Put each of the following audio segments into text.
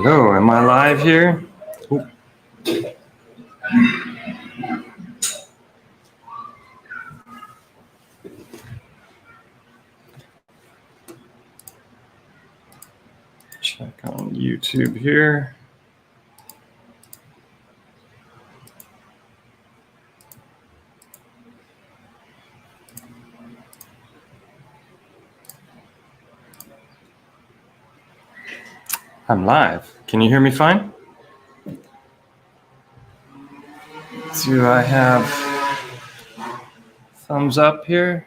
go. Am I live here? Oop. Check on YouTube here. I'm live. Can you hear me fine? Do I have thumbs up here?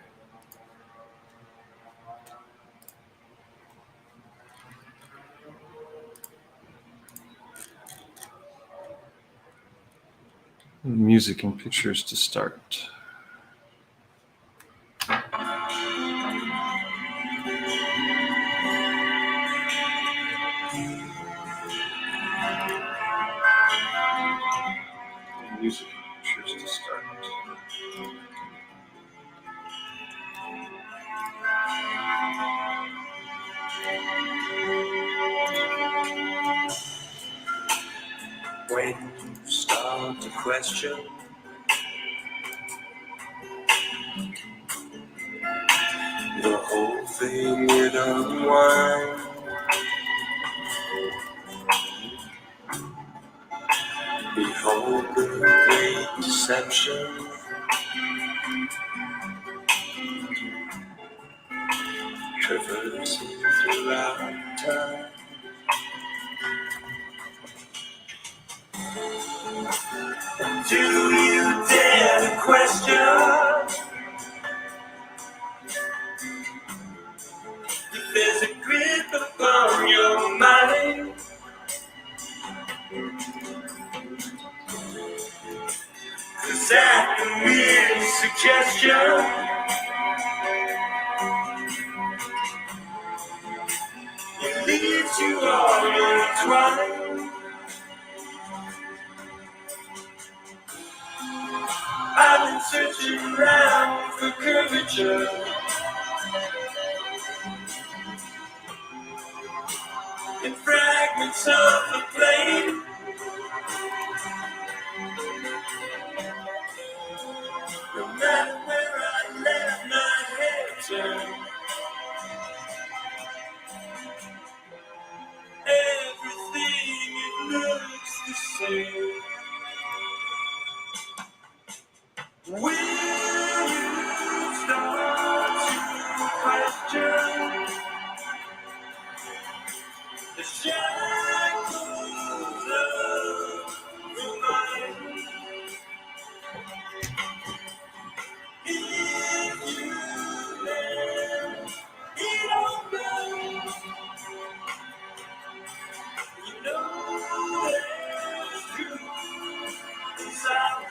Music and pictures to start. Music and pictures to start. When you start to question the whole thing, it unwinds. Behold the great deception. Traversing throughout time. Do you dare to question if there's a grip upon your mind? Cause at the mere suggestion, it leaves you all intertwined. I've been searching around for curvature in fragments of the plane. No matter where I let my head turn, everything it looks the same. Will you start to question the shackles of your mind? If you let it all go, you know there's truth inside.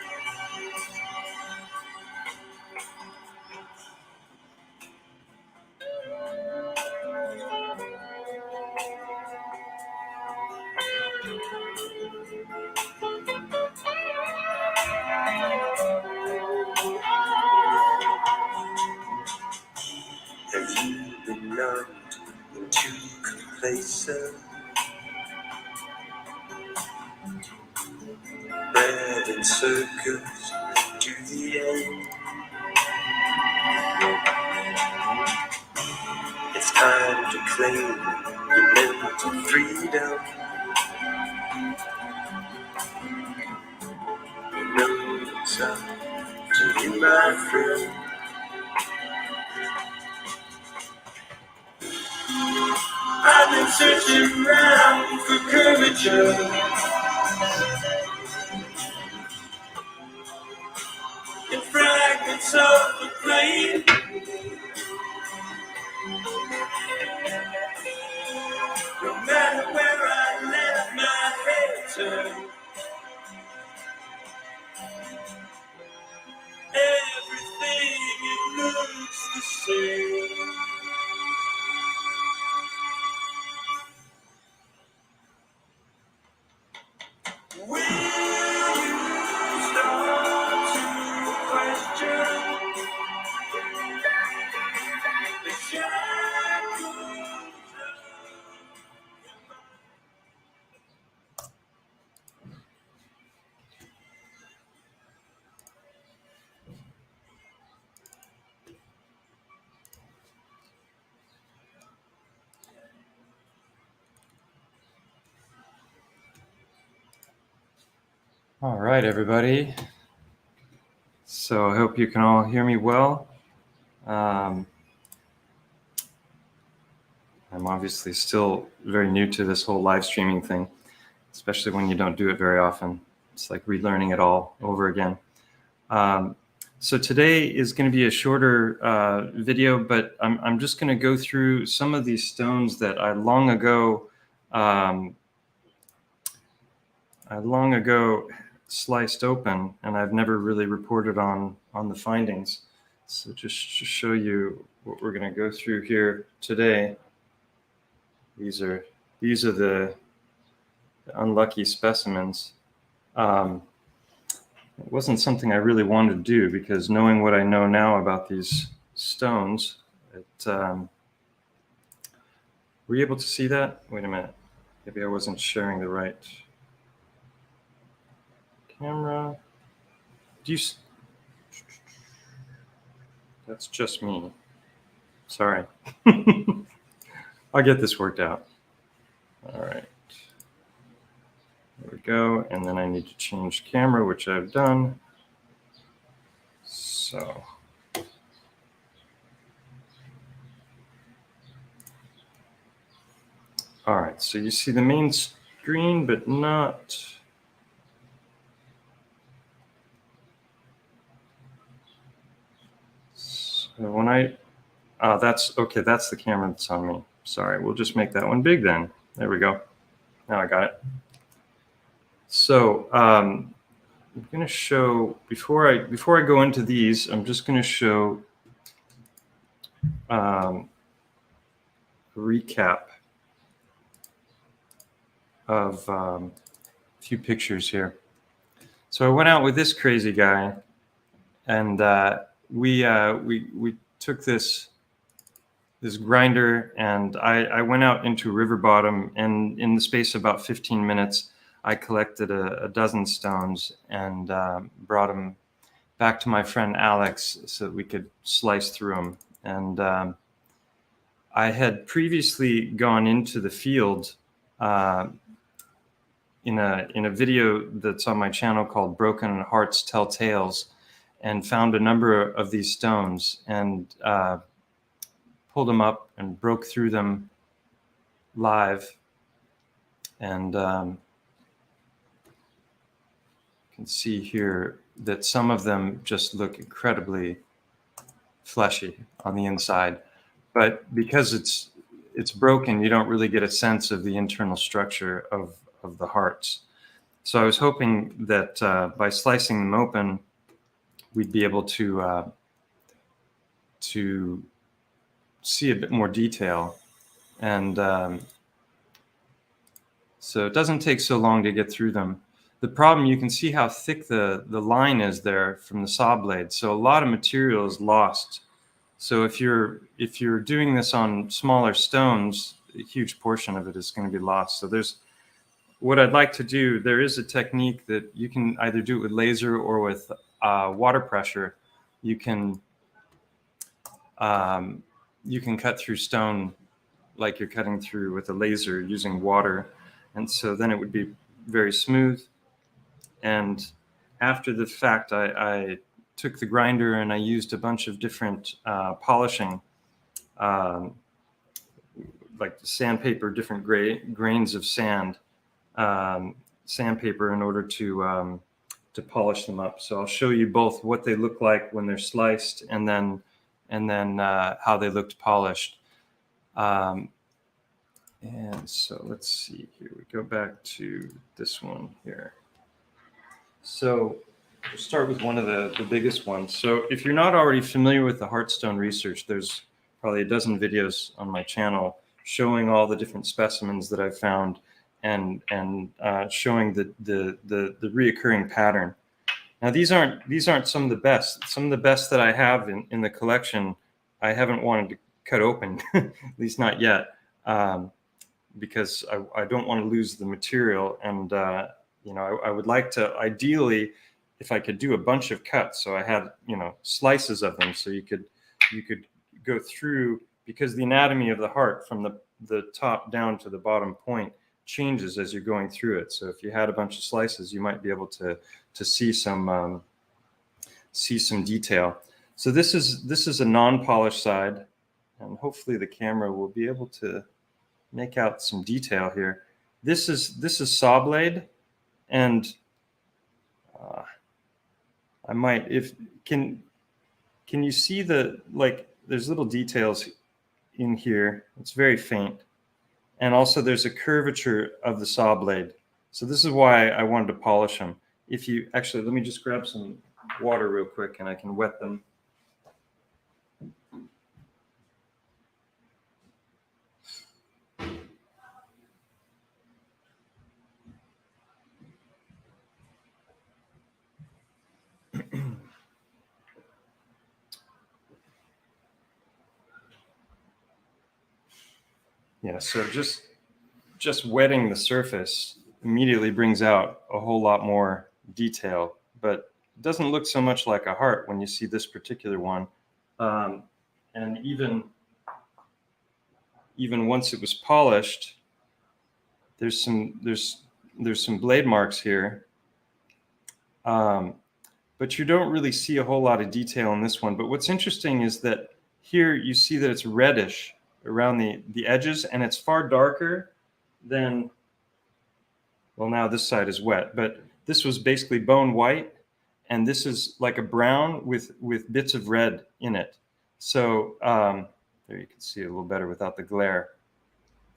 Have you been numbed into complacent, bred in circus to the end? It's time to claim your mental freedom. You know it's up to you, my friend. I've been searching around for curvature in fragments of the plane. No matter where I let my head turn, everything it looks the same. Will you start to question the shackles of your mind? All right, everybody. So I hope you can all hear me well. I'm obviously still very new to this whole live streaming thing, especially when you don't do it very often. It's like relearning it all over again. So today is going to be a shorter video, but I'm just going to go through some of these stones that I long ago sliced open, and I've never really reported on the findings. So just to show you what we're going to go through here today. These are the unlucky specimens. It wasn't something I really wanted to do, because knowing what I know now about these stones, were you able to see that? Wait a minute. Maybe I wasn't sharing the right camera. That's just me. Sorry. I'll get this worked out. All right. There we go. And then I need to change camera, which I've done. So. All right. So you see the main screen, but not. So when that's okay. That's the camera that's on me. Sorry. We'll just make that one big then. There we go. Now I got it. So I'm going to show, before I go into these, I'm just going to show a recap of a few pictures here. So I went out with this crazy guy, and we took this grinder, and I went out into river bottom, and in the space of about 15 minutes, I collected a dozen stones and brought them back to my friend Alex so that we could slice through them. And I had previously gone into the field in a video that's on my channel called Broken Hearts Tell Tales, and found a number of these stones, and pulled them up and broke through them live. And you can see here that some of them just look incredibly fleshy on the inside, but because it's broken, you don't really get a sense of the internal structure of the hearts. So I was hoping that by slicing them open, we'd be able to see a bit more detail. And so it doesn't take so long to get through them. The problem, you can see how thick the line is there from the saw blade. So a lot of material is lost. So if you're doing this on smaller stones, a huge portion of it is going to be lost. So there's what I'd like to do. There is a technique that you can either do it with laser or with water pressure. You can cut through stone like you're cutting through with a laser using water, and so then it would be very smooth. And after the fact, I took the grinder and I used a bunch of different polishing, like sandpaper, different grains of sandpaper, in order to polish them up. So I'll show you both what they look like when they're sliced, and then how they looked polished. And so let's see here. We go back to this one here. So we'll start with one of the biggest ones. So if you're not already familiar with the Heartstone research, there's probably a dozen videos on my channel showing all the different specimens that I've found, and showing the reoccurring pattern. Now these aren't some of the best. Some of the best that I have in the collection, I haven't wanted to cut open, at least not yet, because I don't want to lose the material. And I would like to, ideally, if I could do a bunch of cuts, so I had slices of them, so you could go through, because the anatomy of the heart from the top down to the bottom point changes as you're going through it. So if you had a bunch of slices, you might be able to see some detail. So this is a non-polished side, and hopefully the camera will be able to make out some detail here. This is saw blade, and I might, can you see there's little details in here. It's very faint. And also there's a curvature of the saw blade. So this is why I wanted to polish them. Actually, let me just grab some water real quick and I can wet them. Yeah, so just wetting the surface immediately brings out a whole lot more detail, but it doesn't look so much like a heart when you see this particular one. And even once it was polished, there's some blade marks here. But you don't really see a whole lot of detail in this one. But what's interesting is that here you see that it's reddish around the edges, and it's far darker than, well, now this side is wet, but this was basically bone white, and this is like a brown with bits of red in it. So there you can see it a little better without the glare.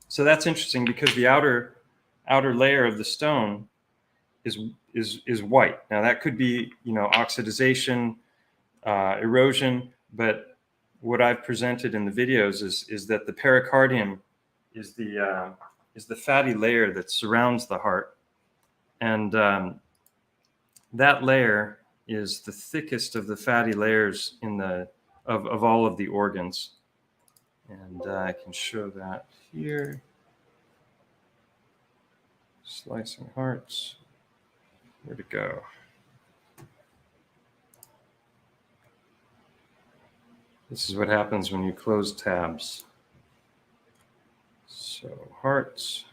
So that's interesting because the outer layer of the stone is white. Now that could be, oxidization, erosion, but what I've presented in the videos is that the pericardium is the fatty layer that surrounds the heart, and that layer is the thickest of the fatty layers of all of the organs, and I can show that here. Slicing hearts. Where'd it go? This is what happens when you close tabs. So hearts.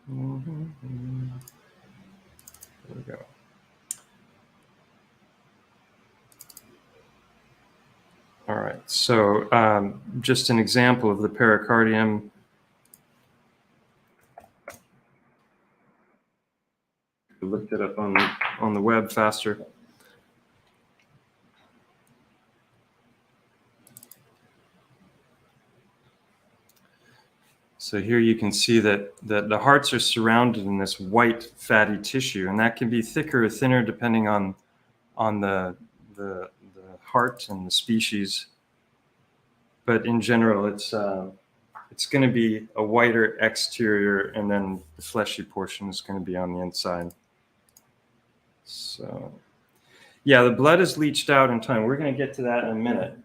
There we go. All right, so just an example of the pericardium. I looked it up on the web faster. So here you can see that the hearts are surrounded in this white fatty tissue, and that can be thicker or thinner depending on the heart and the species. But in general, it's going to be a whiter exterior, and then the fleshy portion is going to be on the inside. So, yeah, the blood is leached out in time. We're going to get to that in a minute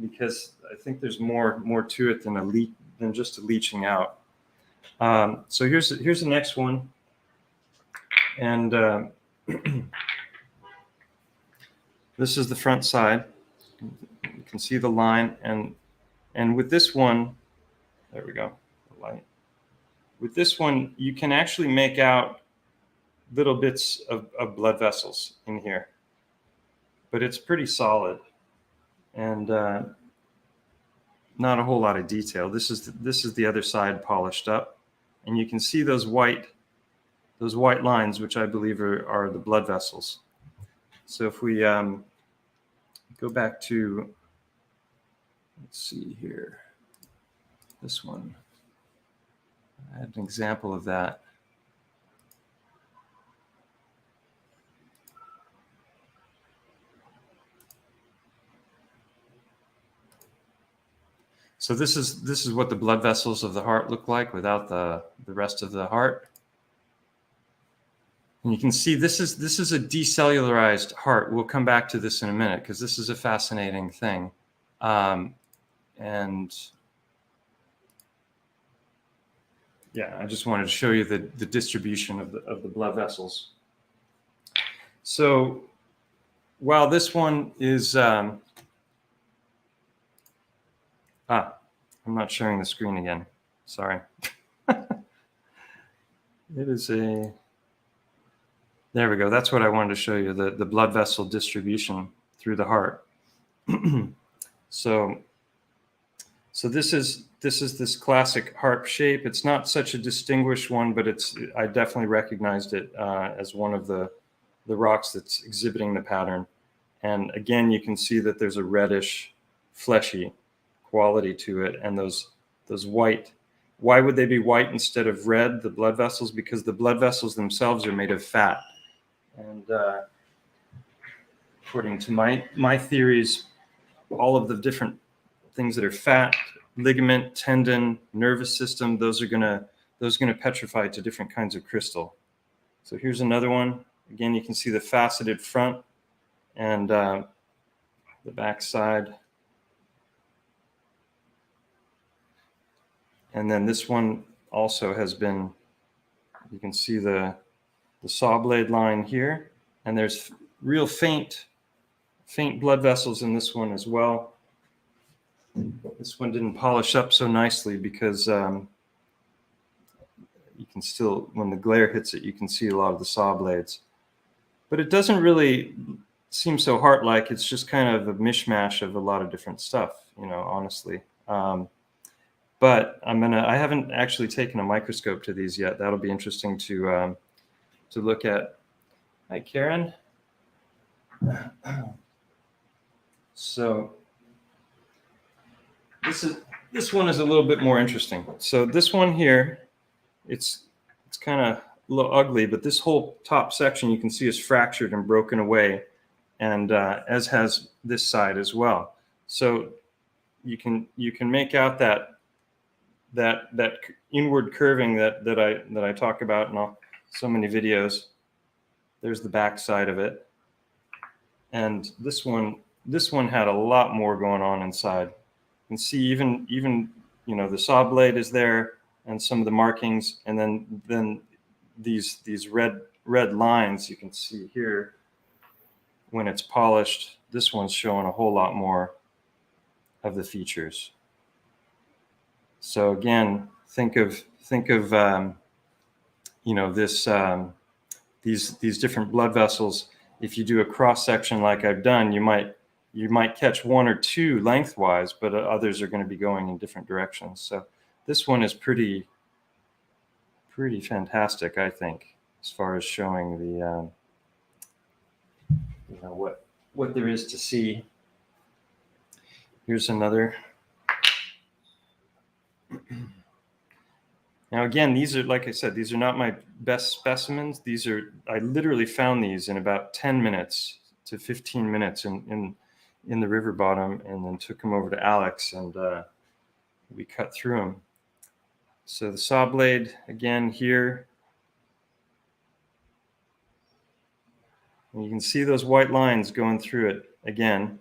because I think there's more to it than just a leaching out. So here's the next one, and this is the front side. You can see the line, and with this one, there we go, the light. With this one, you can actually make out little bits of blood vessels in here, but it's pretty solid and not a whole lot of detail. This is the other side polished up, and you can see those white lines, which I believe are the blood vessels. So if we go back to, let's see here, this one, I had an example of that. So this is what the blood vessels of the heart look like without the rest of the heart. And you can see this is a decellularized heart. We'll come back to this in a minute because this is a fascinating thing. And yeah, I just wanted to show you the distribution of the blood vessels. So while this one is I'm not sharing the screen again. Sorry. It is a, there we go. That's what I wanted to show you, the blood vessel distribution through the heart. So this is this classic harp shape. It's not such a distinguished one, but I definitely recognized it as one of the rocks that's exhibiting the pattern. And again, you can see that there's a reddish, fleshy quality to it, and those white. Why would they be white instead of red, the blood vessels? Because the blood vessels themselves are made of fat. And according to my theories, all of the different things that are fat, ligament, tendon, nervous system, those are gonna petrify to different kinds of crystal. So here's another one. Again, you can see the faceted front and the back side. And then this one also has been, you can see the saw blade line here, and there's real faint blood vessels in this one as well. This one didn't polish up so nicely because you can still, when the glare hits it, you can see a lot of the saw blades. But it doesn't really seem so heart-like. It's just kind of a mishmash of a lot of different stuff, you know, honestly. But I haven't actually taken a microscope to these yet. That'll be interesting to look at. Hi, Karen. So this one is a little bit more interesting. So this one here, it's kind of a little ugly, but this whole top section you can see is fractured and broken away, and as has this side as well. So you can make out that inward curving that I talk about in so many videos. There's the back side of it, and this one had a lot more going on inside. You can see even you know, the saw blade is there and some of the markings, and then these red lines you can see here. When it's polished, this one's showing a whole lot more of the features. So again, think of you know, this these different blood vessels. If you do a cross section like I've done, you might catch one or two lengthwise, but others are going to be going in different directions. So this one is pretty fantastic, I think, as far as showing the you know, what there is to see. Here's another. Now again, these are, like I said, these are not my best specimens. I literally found these in about 10 minutes to 15 minutes in the river bottom, and then took them over to Alex, and we cut through them. So the saw blade again here, and you can see those white lines going through it again.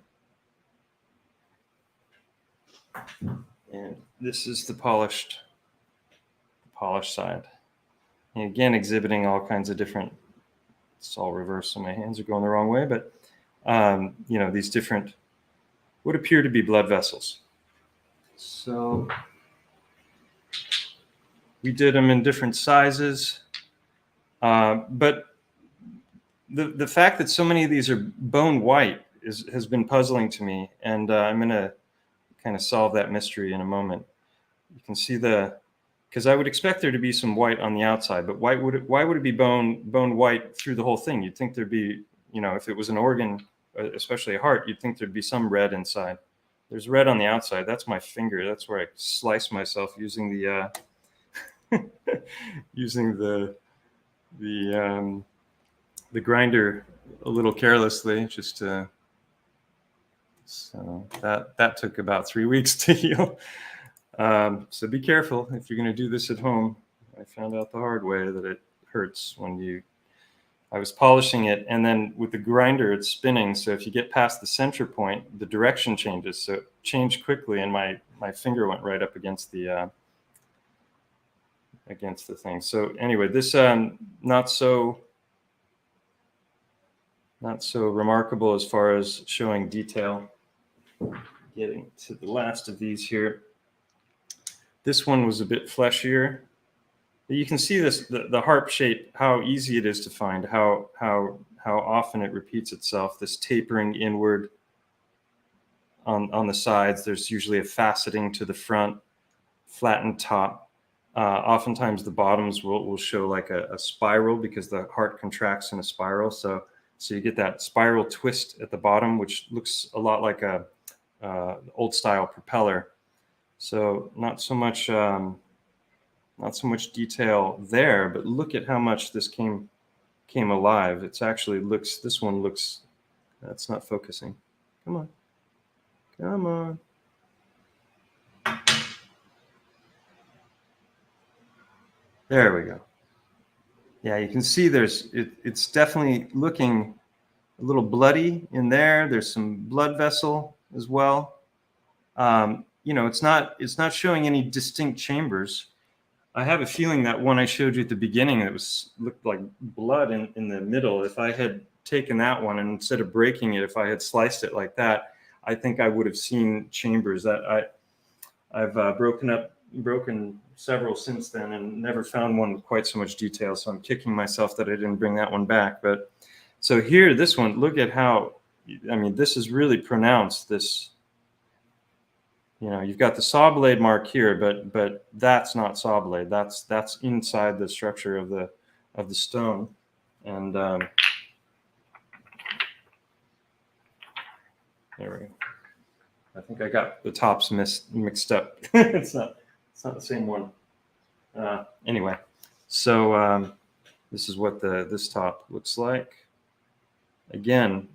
And this is the polished side, and again exhibiting all kinds of different, it's all reversed so my hands are going the wrong way, but you know, these different would appear to be blood vessels. So we did them in different sizes, but the fact that so many of these are bone white has been puzzling to me, and I'm going to kind of solve that mystery in a moment. You can see because I would expect there to be some white on the outside, but why would it be bone white through the whole thing? You'd think there'd be, you know, if it was an organ, especially a heart, you'd think there'd be some red inside. There's red on the outside. That's my finger. That's where I slice myself using the the grinder a little carelessly, just to. So that took about 3 weeks to heal. So be careful if you're going to do this at home. I found out the hard way that it hurts when I was polishing it, and then with the grinder it's spinning, so if you get past the center point, the direction changes. So it changed quickly, and my finger went right up against the thing. So anyway, this not so remarkable as far as showing detail. Getting to the last of these here. This one was a bit fleshier. You can see this, the harp shape, how easy it is to find, how often it repeats itself, this tapering inward on the sides. There's usually a faceting to the front, flattened top. Oftentimes the bottoms will show like a spiral because the heart contracts in a spiral. So you get that spiral twist at the bottom, which looks a lot like a old style propeller. So not so much detail there, but look at how much this came alive. It's actually looks, this one looks, that's not focusing. Come on. Come on. There we go. Yeah, you can see it's definitely looking a little bloody in there. There's some blood vessel as well. It's not showing any distinct chambers. I have a feeling that one I showed you at the beginning, it looked like blood in the middle. If I had taken that one and instead of breaking it, if I had sliced it like that, I think I would have seen chambers. That I've broken several since then and never found one with quite so much detail. So I'm kicking myself that I didn't bring that one back. But so here, this one, look at how, I mean, this is really pronounced. This, you've got the saw blade mark here, but that's not saw blade. That's inside the structure of the stone. And there we go. I think I got the tops mixed up. It's not the same one. Anyway, so this is what this top looks like. Again,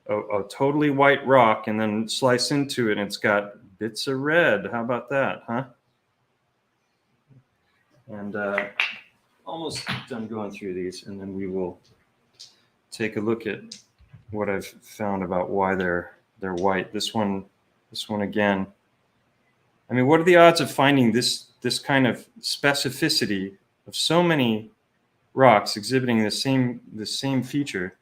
a totally white rock, and then slice into it, and it's got bits of red. How about that, huh? And almost done going through these, and then we will take a look at what I've found about why they're white. This one again. I mean, what are the odds of finding this kind of specificity of so many rocks exhibiting the same feature,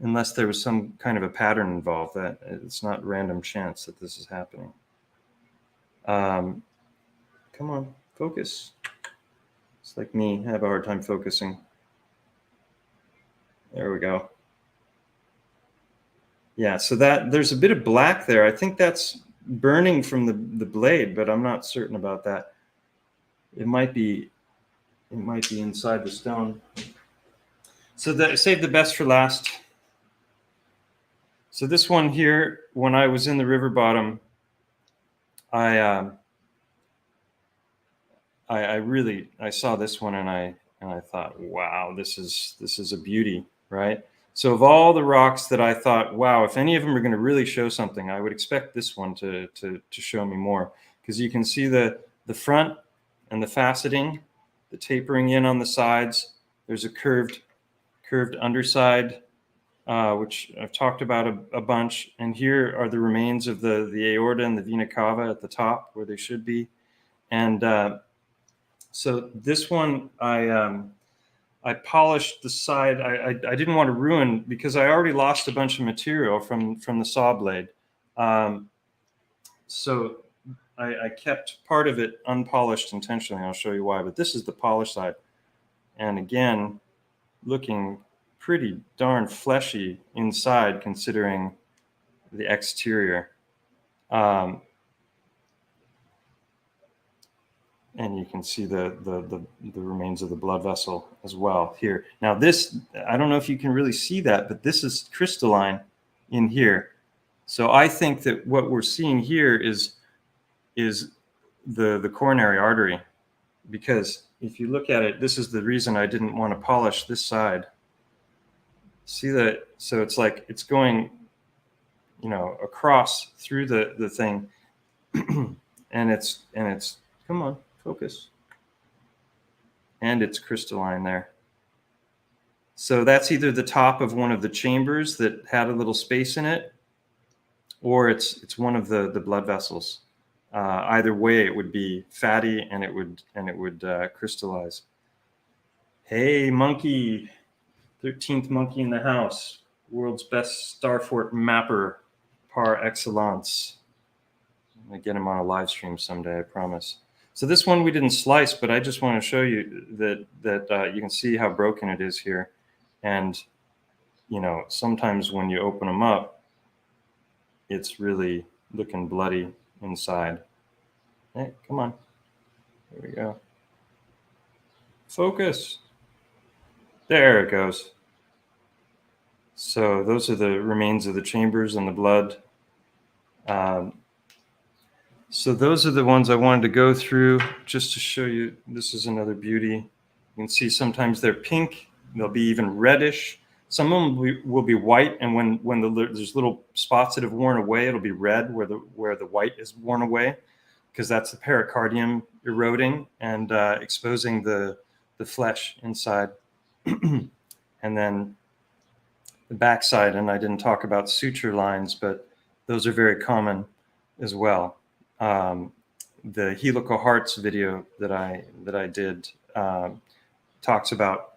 unless there was some kind of a pattern involved? That it's not random chance that this is happening. Come on, focus. It's like me, I have a hard time focusing. There we go. Yeah, so that there's a bit of black there. I think that's burning from the blade, but I'm not certain about that. It might be inside the stone. So save the best for last. So this one here, when I was in the river bottom, I saw this one and I thought, wow, this is a beauty, right? So of all the rocks that I thought, wow, if any of them are going to really show something, I would expect this one to show me more, because you can see the front and the faceting, the tapering in on the sides. There's a curved underside, which I've talked about a bunch. And here are the remains of the aorta and the vena cava at the top where they should be. And so this one, I polished the side. I didn't want to ruin, because I already lost a bunch of material from the saw blade. So I kept part of it unpolished intentionally. I'll show you why. But this is the polished side. And again, looking pretty darn fleshy inside, considering the exterior. And you can see the remains of the blood vessel as well here. Now this, I don't know if you can really see that, but this is crystalline in here. So I think that what we're seeing here is the coronary artery, because if you look at it, this is the reason I didn't want to polish this side. See that? So it's like it's going, across through the thing, and it's come on. Focus. And it's crystalline there. So that's either the top of one of the chambers that had a little space in it, or it's one of the blood vessels. Either way, it would be fatty and it would crystallize. Hey, monkey, 13th monkey in the house, world's best Starfort mapper par excellence. I'm gonna get them on a live stream someday, I promise. So this one we didn't slice, but I just want to show you that you can see how broken it is here. And, you know, sometimes when you open them up, it's really looking bloody inside. Hey, come on. There we go. Focus. There it goes. So those are the remains of the chambers and the blood. So those are the ones I wanted to go through just to show you. This is another beauty. You can see sometimes they're pink. They'll be even reddish. Some of them will be white, and when there's little spots that have worn away, it'll be red where the white is worn away, because that's the pericardium eroding and exposing the flesh inside. And then the backside, and I didn't talk about suture lines, but those are very common as well. The helical hearts video that I did talks about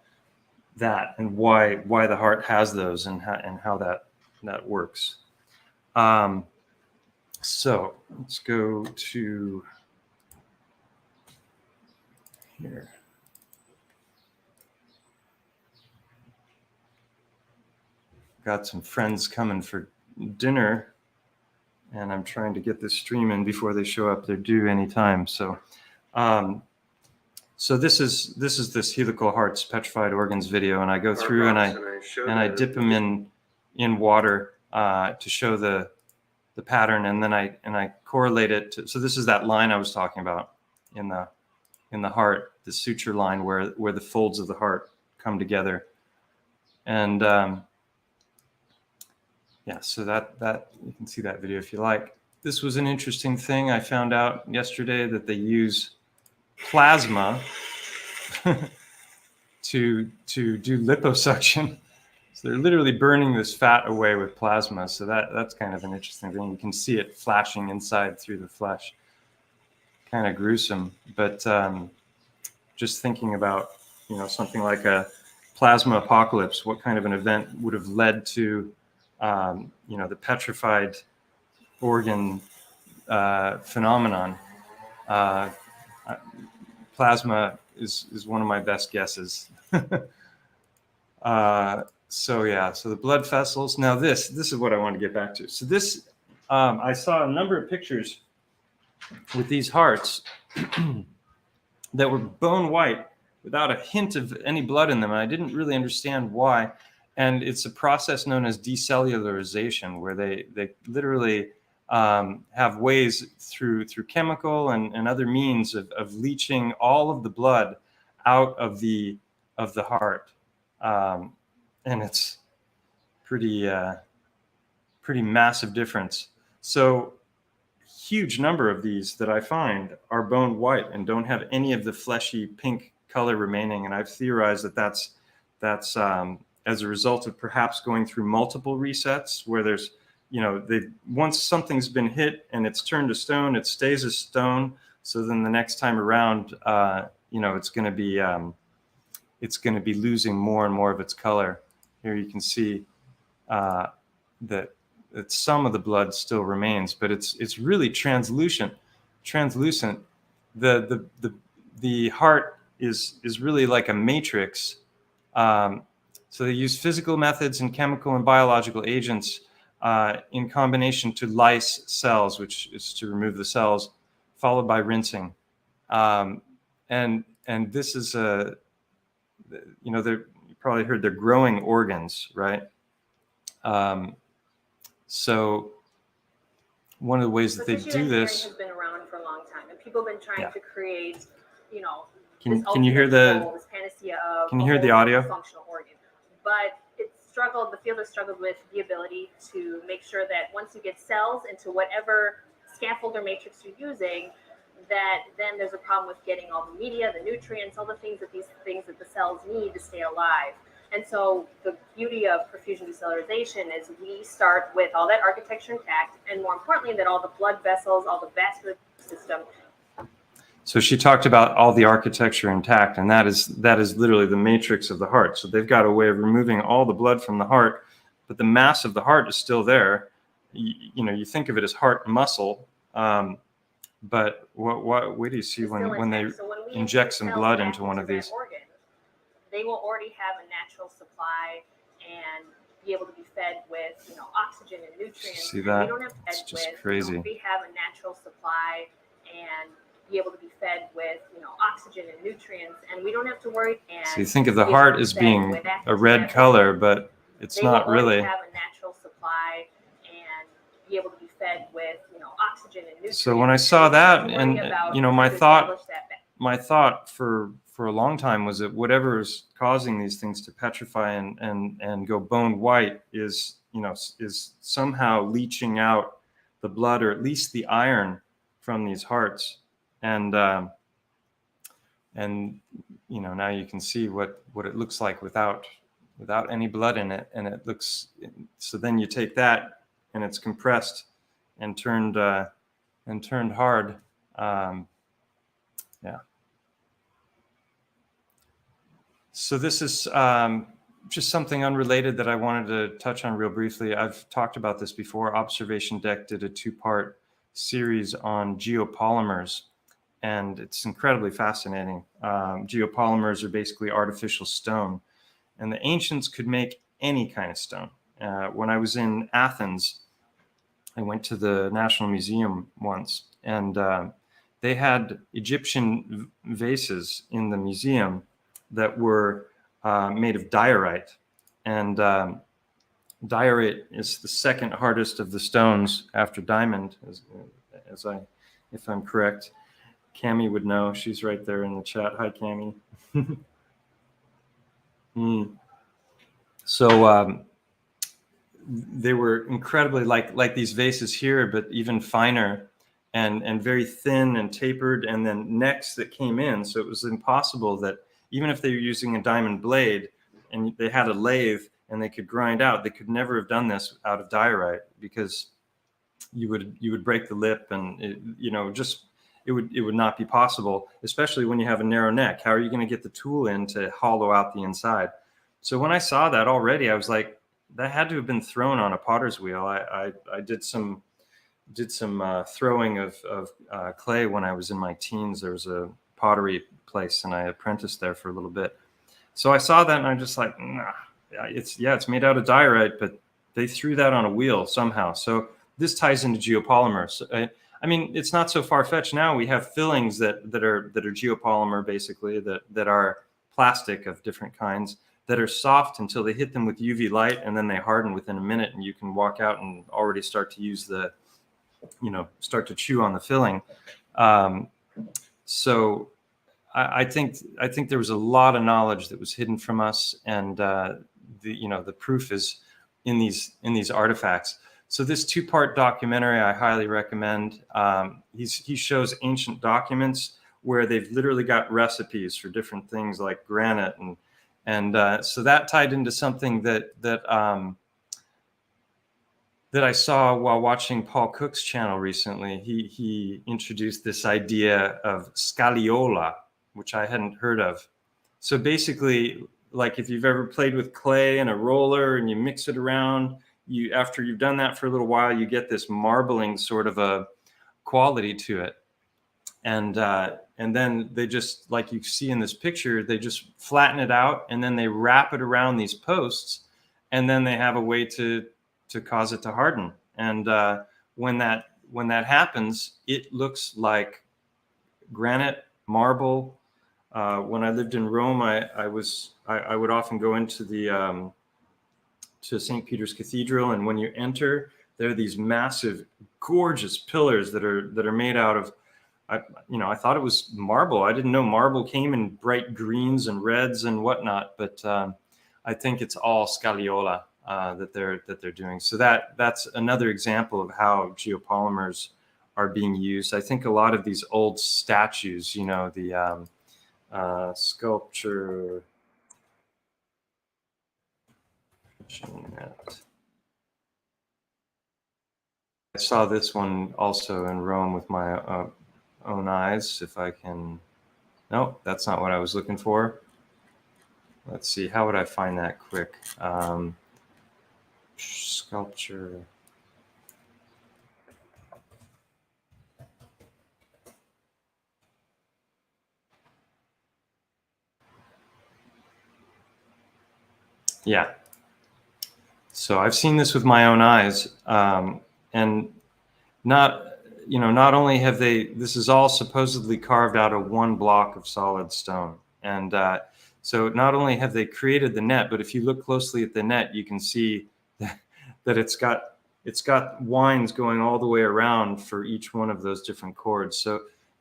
that and why the heart has those and how that works. So let's go to here. Got some friends coming for dinner, and I'm trying to get this stream in before they show up. They're due anytime. So, so this is this helical hearts petrified organs video, and I go through and I dip them in water to show the pattern, and then I correlate it to. So this is that line I was talking about in the heart, the suture line where the folds of the heart come together, and yeah, so that you can see that video if you like. This was an interesting thing. I found out yesterday that they use plasma to do liposuction. So they're literally burning this fat away with plasma. So that's kind of an interesting thing. You can see it flashing inside through the flesh. Kind of gruesome, but just thinking about, you know, something like a plasma apocalypse, what kind of an event would have led to you know, the petrified organ phenomenon. Plasma is one of my best guesses. So yeah, so the blood vessels. Now this is what I want to get back to. So this, I saw a number of pictures with these hearts that were bone white without a hint of any blood in them. And I didn't really understand why. And it's a process known as decellularization, where they literally have ways through chemical and other means of leaching all of the blood out of the heart, and it's pretty massive difference. So huge number of these that I find are bone white and don't have any of the fleshy pink color remaining, and I've theorized that that's as a result of perhaps going through multiple resets where there's, you know, once something's been hit and it's turned to stone, it stays a stone. So then the next time around, you know, it's going to be losing more and more of its color. Here you can see that some of the blood still remains, but it's really translucent. The heart is really like a matrix. So they use physical methods and chemical and biological agents in combination to lyse cells, which is to remove the cells, followed by rinsing. And this is you know, you probably heard they're growing organs, right? So one of the ways that they do this has been around for a long time, and people have been trying to create, you know, can you hear this panacea of can you hear the audio? Functional organ. But the field has struggled with the ability to make sure that once you get cells into whatever scaffold or matrix you're using, that then there's a problem with getting all the media, the nutrients, all the things that the cells need to stay alive. And so the beauty of perfusion decellularization is we start with all that architecture intact, and more importantly, that all the blood vessels, all the vascular system. So she talked about all the architecture intact, and that is literally the matrix of the heart. So they've got a way of removing all the blood from the heart, but the mass of the heart is still there. You know, you think of it as heart muscle, But what do you see when they so when we inject some cells blood back into one of that these? organ, they will already have a natural supply and be able to be fed with, oxygen and nutrients. See And that? we don't have to It's fed just with, crazy. we have a natural supply and be able to be fed with, oxygen and nutrients, and we don't have to worry. And So you think of the be able to heart be as fed being with a red that color, organ. but it's They will not already really. have a natural supply and be able to be fed with, oxygen and nutrients. So when I saw that, and my thought for a long time was that whatever is causing these things to petrify and go bone white is somehow leaching out the blood, or at least the iron, from these hearts. And now you can see what it looks like without any blood in it. And it looks, so then you take that and it's compressed and turned hard. Yeah. So this is just something unrelated that I wanted to touch on real briefly. I've talked about this before. Observation Deck did a 2-part series on geopolymers, and it's incredibly fascinating. Geopolymers are basically artificial stone, and the ancients could make any kind of stone. When I was in Athens, I went to the National Museum once, and they had Egyptian vases in the museum that were made of diorite. And diorite is the second hardest of the stones after diamond, if I'm correct. Cami would know. She's right there in the chat. Hi, Cami. So they were incredibly like these vases here, but even finer and very thin and tapered, and then necks that came in. So it was impossible that even if they were using a diamond blade and they had a lathe and they could grind out, they could never have done this out of diorite, because you would break the lip, and it would not be possible, especially when you have a narrow neck. How are you going to get the tool in to hollow out the inside? So when I saw that already, I was like, that had to have been thrown on a potter's wheel. I did some throwing of clay when I was in my teens. There was a pottery place, and I apprenticed there for a little bit. So I saw that, and I'm just like, nah, it's made out of diorite, but they threw that on a wheel somehow. So this ties into geopolymers. I mean, it's not so far-fetched now. We have fillings that are geopolymer, basically, that are plastic of different kinds, that are soft until they hit them with UV light, and then they harden within a minute, and you can walk out and already start to use start to chew on the filling. So I think there was a lot of knowledge that was hidden from us, and the proof is in these artifacts. So this 2-part documentary I highly recommend. He shows ancient documents where they've literally got recipes for different things like granite, and so that tied into something that I saw while watching Paul Cook's channel recently. He introduced this idea of scagliola, which I hadn't heard of. So basically, like if you've ever played with clay and a roller and you mix it around, after you've done that for a little while, you get this marbling sort of a quality to it. And then they just, like you see in this picture, they just flatten it out, and then they wrap it around these posts, and then they have a way to cause it to harden. And when that happens, it looks like granite, marble. When I lived in Rome, I would often go into to St. Peter's Cathedral, and when you enter, there are these massive, gorgeous pillars that are made out of. I thought it was marble. I didn't know marble came in bright greens and reds and whatnot, but I think it's all scagliola that they're doing. So that's another example of how geopolymers are being used. I think a lot of these old statues, the sculpture. I saw this one also in Rome with my own eyes. If I can, no, that's not what I was looking for. Let's see, how would I find that quick? Sculpture. Yeah. So I've seen this with my own eyes, and not only have this is all supposedly carved out of one block of solid stone, and so not only have they created the net, but if you look closely at the net, you can see that it's got wines going all the way around for each one of those different chords. So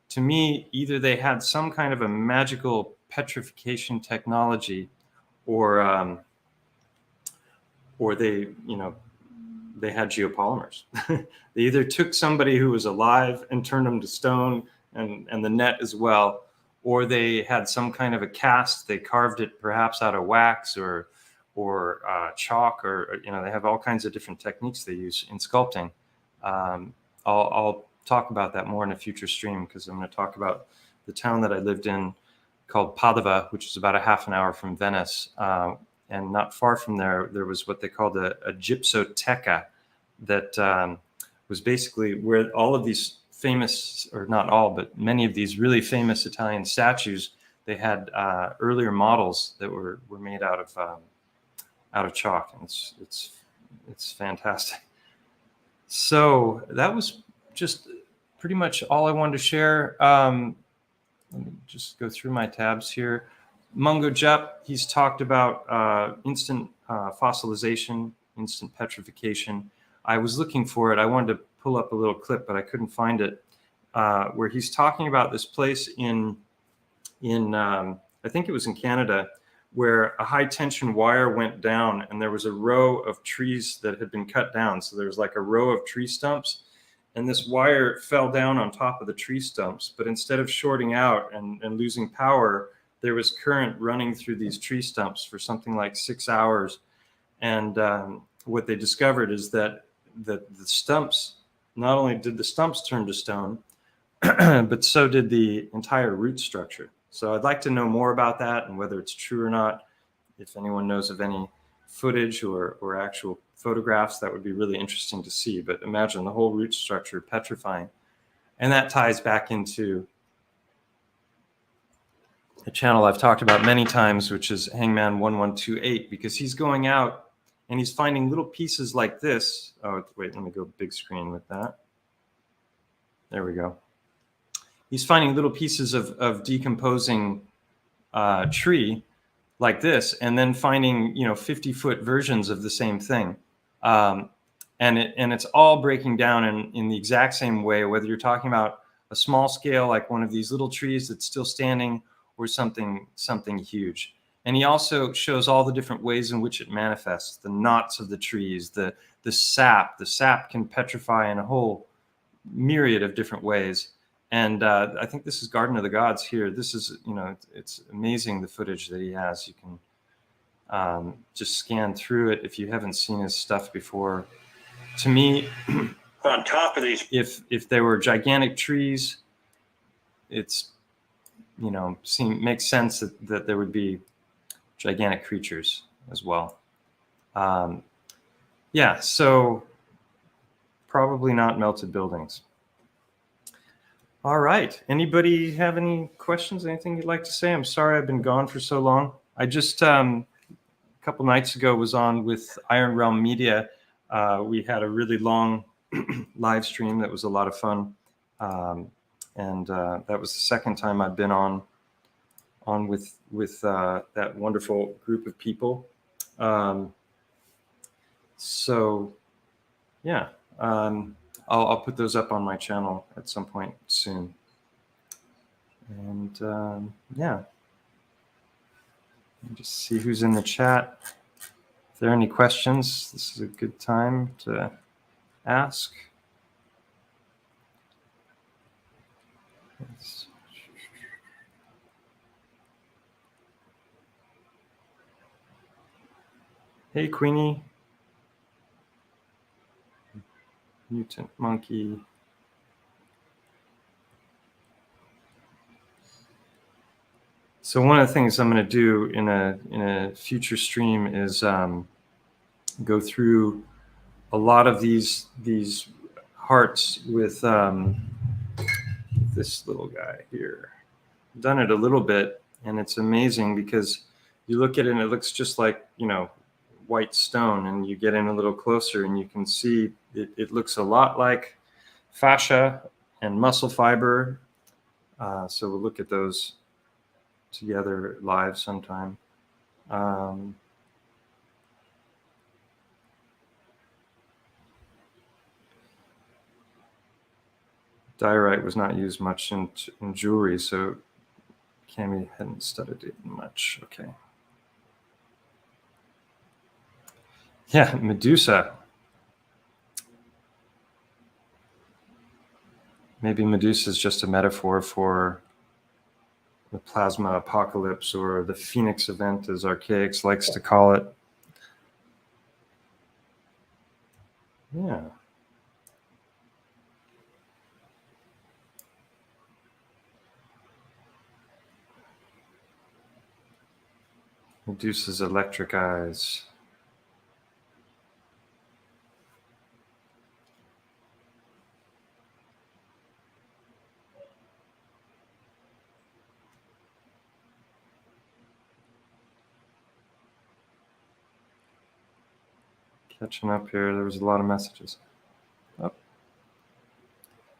to me, either they had some kind of a magical petrification technology, or they they had geopolymers. They either took somebody who was alive and turned them to stone, and the net as well, or they had some kind of a cast. They carved it perhaps out of wax or chalk, or they have all kinds of different techniques they use in sculpting. I'll talk about that more in a future stream, because I'm going to talk about the town that I lived in called Padova, which is about a half an hour from Venice. And not far from there was what they called a gypsoteca, that was basically where all of these famous, or not all, but many of these really famous Italian statues, they had earlier models that were made out of chalk, and it's fantastic. So that was just pretty much all I wanted to share. Let me just go through my tabs here. Mungo Jep, he's talked about instant fossilization, instant petrification. I was looking for it. I wanted to pull up a little clip, but I couldn't find it, where he's talking about this place in I think it was in Canada, where a high tension wire went down and there was a row of trees that had been cut down. So there was like a row of tree stumps, and this wire fell down on top of the tree stumps. But instead of shorting out and losing power, there was current running through these tree stumps for something like 6 hours. And what they discovered is that the stumps, not only did the stumps turn to stone, but so did the entire root structure. So I'd like to know more about that, and whether it's true or not. If anyone knows of any footage or actual photographs, that would be really interesting to see. But imagine the whole root structure petrifying. And that ties back into a channel I've talked about many times, which is Hangman 1128, because he's going out and he's finding little pieces like this. Oh, wait, let me go big screen with that. There we go. He's finding little pieces of decomposing tree like this, and then finding 50-foot versions of the same thing, and it's all breaking down in the exact same way, whether you're talking about a small scale like one of these little trees that's still standing, or something huge. And he also shows all the different ways in which it manifests: the knots of the trees, the sap. The sap can petrify in a whole myriad of different ways. And I think this is Garden of the Gods here. This is, it's amazing, the footage that he has. You can just scan through it if you haven't seen his stuff before. To me, on top of these, if there were gigantic trees, it's, makes sense that there would be gigantic creatures as well. Yeah, so probably not melted buildings. All right. Anybody have any questions? Anything you'd like to say? I'm sorry I've been gone for so long. I just, a couple nights ago, was on with Iron Realm Media. We had a really long live stream that was a lot of fun. And that was the second time I've been on with that wonderful group of people. So, yeah. I'll put those up on my channel at some point soon. And yeah, just see who's in the chat. If there are any questions, this is a good time to ask. Hey, Queenie. Mutant monkey. So one of the things I'm going to do in a future stream is go through a lot of these hearts with this little guy here. I've done it a little bit, and it's amazing because you look at it and it looks just like white stone, and you get in a little closer and you can see it looks a lot like fascia and muscle fiber. So we'll look at those together live sometime. Diorite was not used much in jewelry, so Cami hadn't studied it much. Okay. Yeah, Medusa. Maybe Medusa is just a metaphor for the plasma apocalypse, or the Phoenix event, as Archaics likes to call it. Yeah. Medusa's electric eyes. Catching up here. There was a lot of messages. Oh.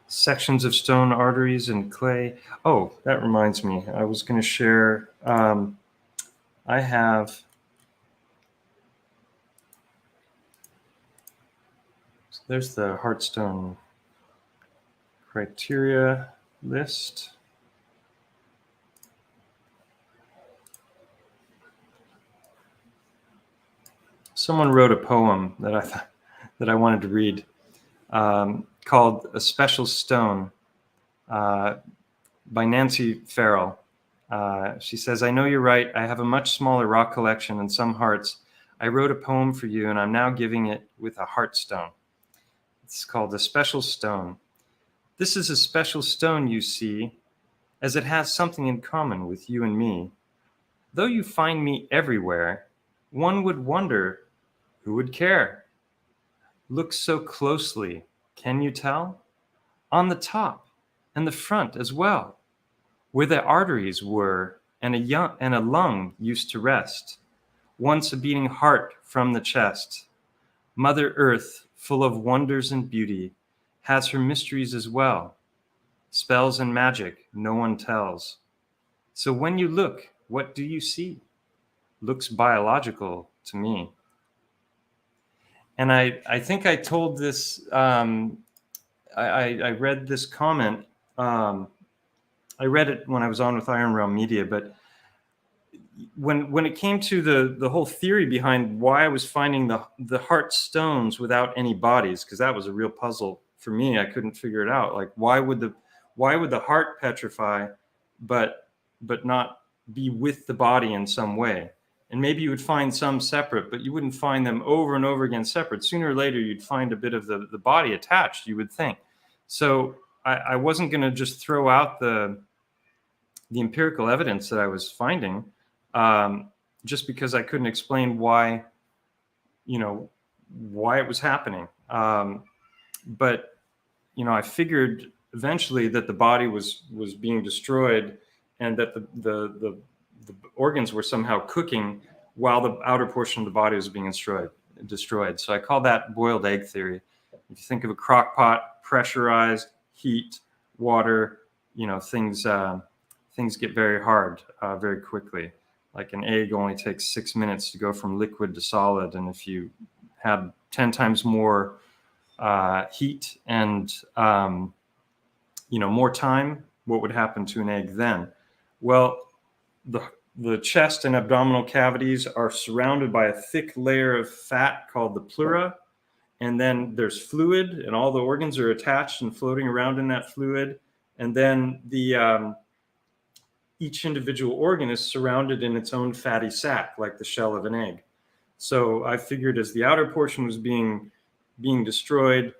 Sections of stone arteries and clay. Oh, that reminds me. I was going to share. I have. There's the Heartstone criteria list. Someone wrote a poem that I wanted to read, called "A Special Stone," by Nancy Farrell. She says, "I know you're right. I have a much smaller rock collection and some hearts. I wrote a poem for you, and I'm now giving it with a heartstone. It's called "A Special Stone." This is a special stone, you see, as it has something in common with you and me. Though you find me everywhere, one would wonder, who would care? Look so closely, can you tell? On the top and the front as well, where the arteries were and a lung used to rest, once a beating heart from the chest. Mother Earth, full of wonders and beauty, has her mysteries as well. Spells and magic no one tells. So when you look, what do you see? Looks biological to me. And I think I told this, I read this comment. I read it when I was on with Iron Realm Media, but when it came to the whole theory behind why I was finding the heart stones without any bodies, because that was a real puzzle for me. I couldn't figure it out. Like, why would the heart petrify, but not be with the body in some way? And maybe you would find some separate, but you wouldn't find them over and over again separate. Sooner or later, you'd find a bit of the body attached, you would think. So I wasn't going to just throw out the empirical evidence that I was finding, just because I couldn't explain why it was happening. But I figured eventually that the body was being destroyed, and that the organs were somehow cooking while the outer portion of the body was being destroyed. So I call that boiled egg theory. If you think of a crock pot, pressurized, heat, water, things get very hard very quickly. Like an egg only takes 6 minutes to go from liquid to solid. And if you had 10 times more heat and more time, what would happen to an egg then? Well, the chest and abdominal cavities are surrounded by a thick layer of fat called the pleura. And then there's fluid, and all the organs are attached and floating around in that fluid. And then each individual organ is surrounded in its own fatty sac, like the shell of an egg. So I figured as the outer portion was being destroyed,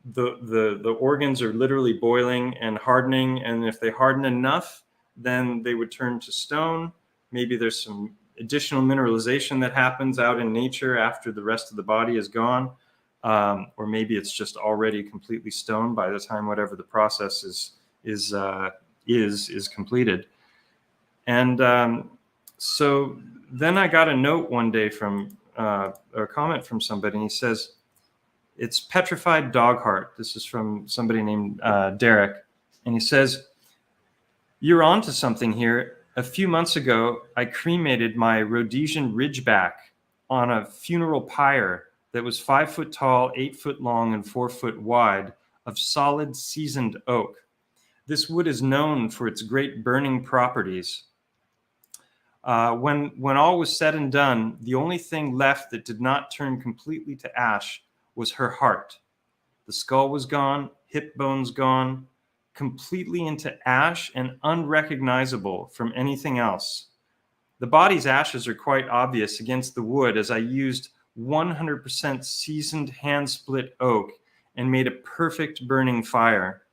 the organs are literally boiling and hardening. And if they harden enough, then they would turn to stone. Maybe there's some additional mineralization that happens out in nature after the rest of the body is gone. Or maybe it's just already completely stone by the time whatever the process is completed. And so then I got a note one day from or a comment from somebody, and he says, it's petrified dog heart. This is from somebody named Derek. And he says, you're onto something here. A few months ago, I cremated my Rhodesian Ridgeback on a funeral pyre that was 5 foot tall, 8 foot long, and 4 foot wide of solid seasoned oak. This wood is known for its great burning properties. When all was said and done, the only thing left that did not turn completely to ash was her heart. The skull was gone, hip bones gone, completely into ash and unrecognizable from anything else. The body's ashes are quite obvious against the wood, as I used 100% seasoned hand-split oak and made a perfect burning fire.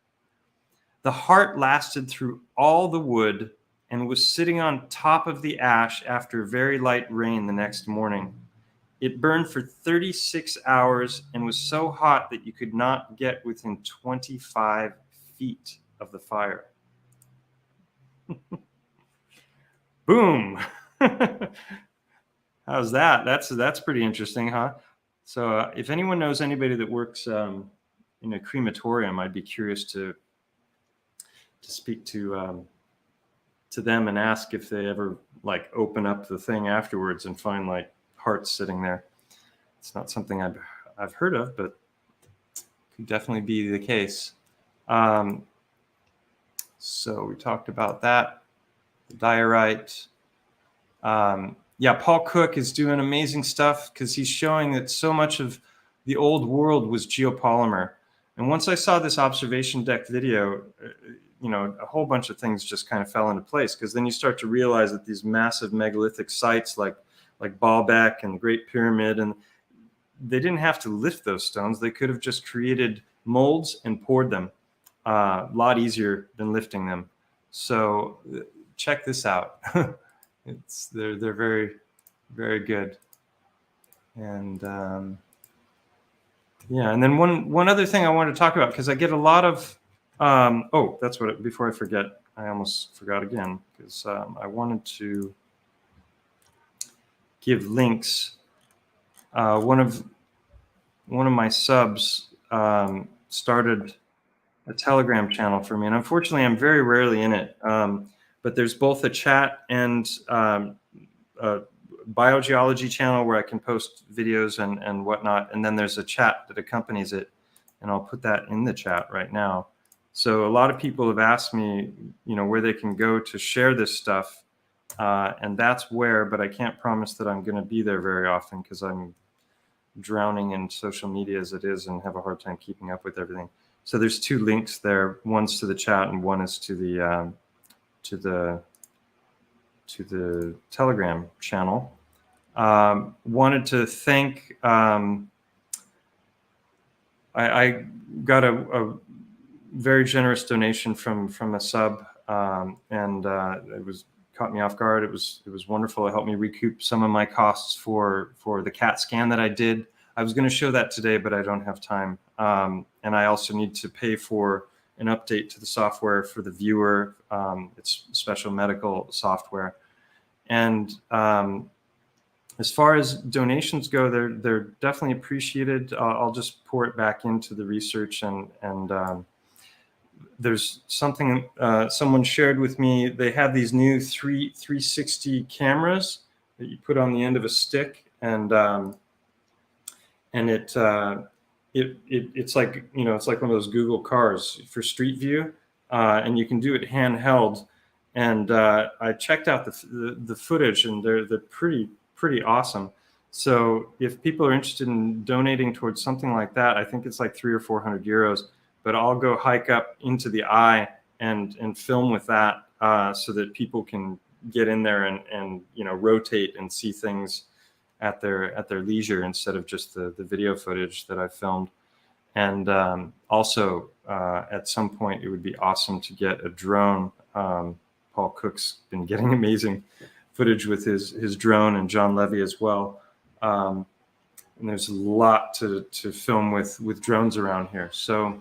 The heart lasted through all the wood and was sitting on top of the ash after very light rain the next morning. It burned for 36 hours and was so hot that you could not get within 25 feet of the fire. Boom. How's that? That's pretty interesting, huh? So if anyone knows anybody that works in a crematorium, I'd be curious to speak to them and ask if they ever like open up the thing afterwards and find like hearts sitting there. It's not something I've heard of, but could definitely be the case. So we talked about that, the diorite. Yeah, Paul Cook is doing amazing stuff because he's showing that so much of the old world was geopolymer. And once I saw this observation deck video, a whole bunch of things just kind of fell into place, because then you start to realize that these massive megalithic sites like Baalbek and the Great Pyramid, and they didn't have to lift those stones. They could have just created molds and poured them. A lot easier than lifting them. So check this out. They're very, very good. And yeah, and then one other thing I wanted to talk about, because I get a lot of before I forget, I almost forgot again, because I wanted to give links. One of my subs started a Telegram channel for me, and unfortunately I'm very rarely in it, but there's both a chat and a biogeology channel where I can post videos and whatnot, and then there's a chat that accompanies it, and I'll put that in the chat right now. So a lot of people have asked me, where they can go to share this stuff, and that's where, but I can't promise that I'm going to be there very often because I'm drowning in social media as it is and have a hard time keeping up with everything. So there's two links there. One's to the chat and one is to the Telegram channel. Wanted to thank. I got a very generous donation from a sub, and it caught me off guard. It was wonderful. It helped me recoup some of my costs for the CAT scan that I did. I was going to show that today, but I don't have time. And I also need to pay for an update to the software for the viewer. It's special medical software. And as far as donations go, they're definitely appreciated. I'll just pour it back into the research, and there's something someone shared with me. They have these new 360 cameras that you put on the end of a stick, and it's like it's like one of those Google cars for Street View, and you can do it handheld. And I checked out the footage, and they're pretty awesome. So if people are interested in donating towards something like that, I think it's like 300 or 400 euros. But I'll go hike up into the eye and film with that, so that people can get in there and rotate and see things at their leisure instead of just the video footage that I filmed. And also at some point it would be awesome to get a drone. Paul Cook's been getting amazing footage with his drone, and John Levy as well. And there's a lot to film with drones around here. So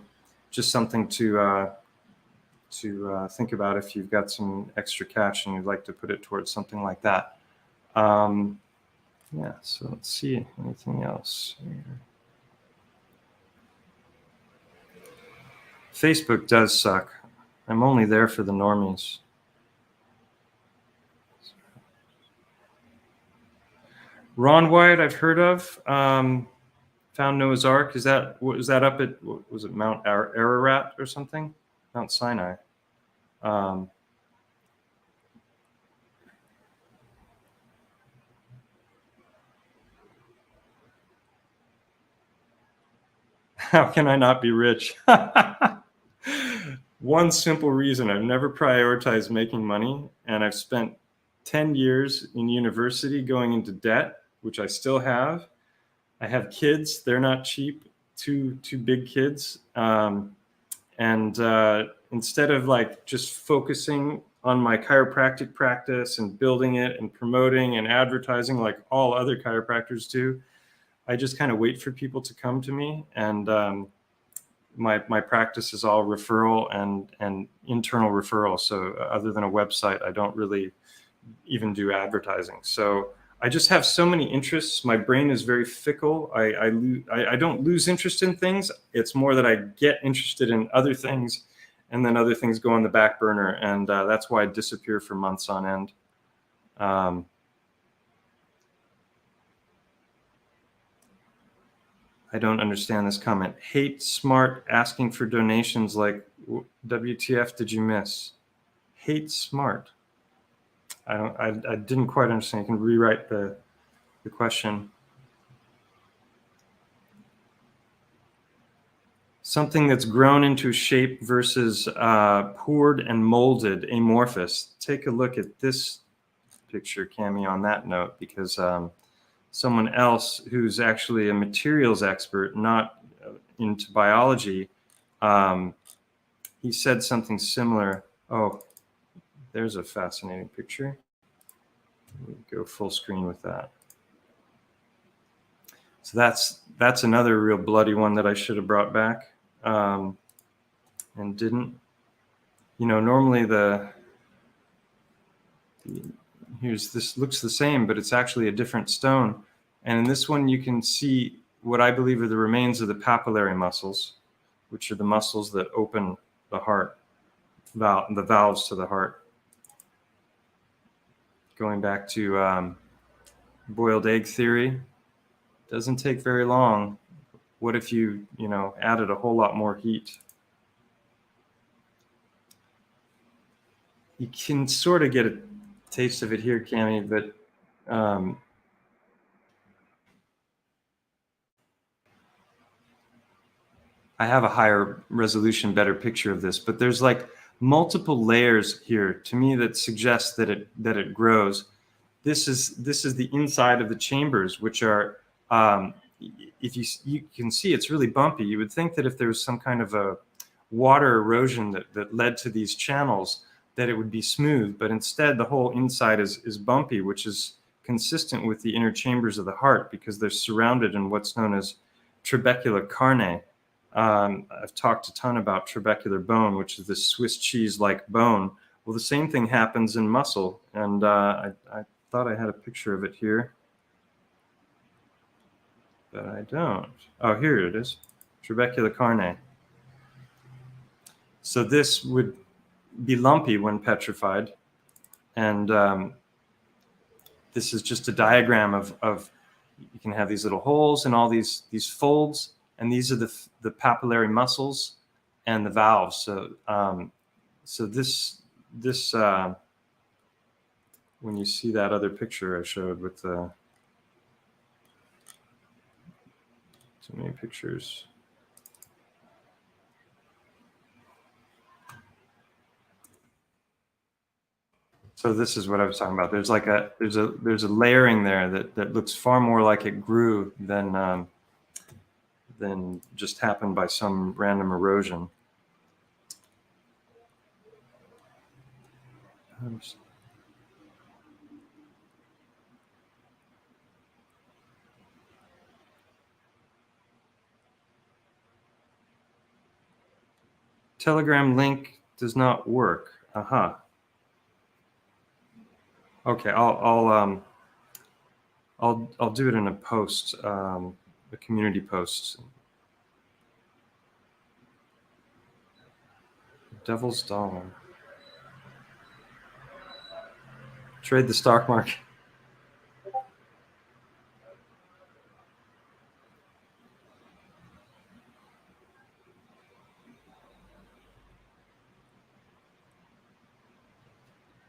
just something to think about if you've got some extra cash and you'd like to put it towards something like that. Yeah, so let's see anything else here. Facebook does suck. I'm only there for the normies. Ron White, I've heard of. Found Noah's Ark. Is that up at, was it Mount Ararat or something? Mount Sinai. How can I not be rich? One simple reason: I've never prioritized making money, and I've spent 10 years in university going into debt, which I still have. I have kids; they're not cheap. Two big kids, and instead of like just focusing on my chiropractic practice and building it and promoting and advertising like all other chiropractors do, I just kind of wait for people to come to me, and my practice is all referral and internal referral. So other than a website, I don't really even do advertising. So I just have so many interests. My brain is very fickle. I don't lose interest in things. It's more that I get interested in other things, and then other things go on the back burner, and that's why I disappear for months on end. I don't understand this comment. Hate Smart asking for donations like WTF did you miss? Hate Smart. I didn't quite understand. You can rewrite the question. Something that's grown into shape versus poured and molded, amorphous. Take a look at this picture, Cami, on that note, because someone else who's actually a materials expert, not into biology, he said something similar. Oh, there's a fascinating picture. Let me go full screen with that. So that's another real bloody one that I should have brought back, and didn't. You know, normally this looks the same, but it's actually a different stone. And in this one, you can see what I believe are the remains of the papillary muscles, which are the muscles that open the heart, the valves to the heart. Going back to boiled egg theory, doesn't take very long. What if you added a whole lot more heat? You can sort of get a taste of it here, Cami, but I have a higher resolution, better picture of this, but there's like multiple layers here to me that suggests that it grows. This is the inside of the chambers, which are, if you can see, it's really bumpy. You would think that if there was some kind of a water erosion that led to these channels, that it would be smooth, but instead the whole inside is bumpy, which is consistent with the inner chambers of the heart because they're surrounded in what's known as trabecular carne. I've talked a ton about trabecular bone, which is this Swiss cheese-like bone. Well, the same thing happens in muscle, and I thought I had a picture of it here, but I don't. Oh, here it is, trabecular carne. So this would be lumpy when petrified, and this is just a diagram of you can have these little holes and all these folds, and these are the papillary muscles and the valves. So this when you see that other picture I showed with the too many pictures. So this is what I was talking about. There's like there's a layering there that looks far more like it grew than just happened by some random erosion. Telegram link does not work. Aha. Okay, I'll I'll do it in a post, a community post. Devil's dollar. Trade the stock market.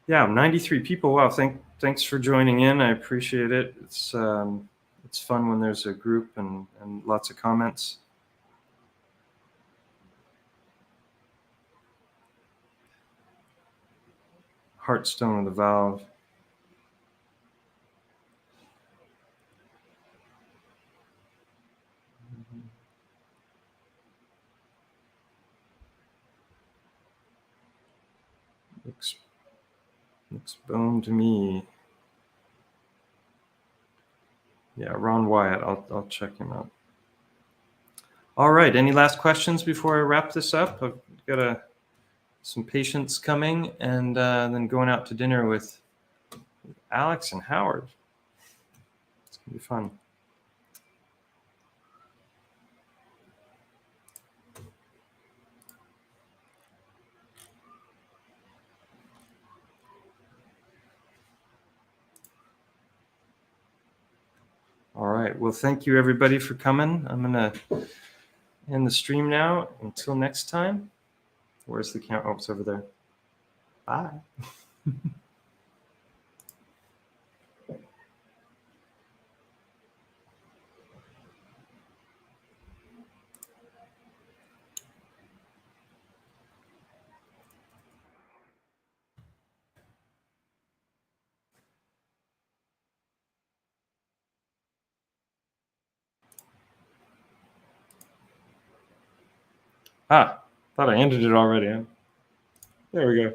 Yeah, 93 people. Wow, thanks for joining in. I appreciate it. It's fun when there's a group and lots of comments. Heartstone with a valve. Looks bone to me. Yeah, Ron Wyatt. I'll check him out. All right. Any last questions before I wrap this up? I've got some patients coming, and then going out to dinner with Alex and Howard. It's gonna be fun. All right. Well, thank you everybody for coming. I'm gonna end the stream now. Until next time. Where's the camera? Oh, it's over there. Bye. Thought I ended it already. There we go.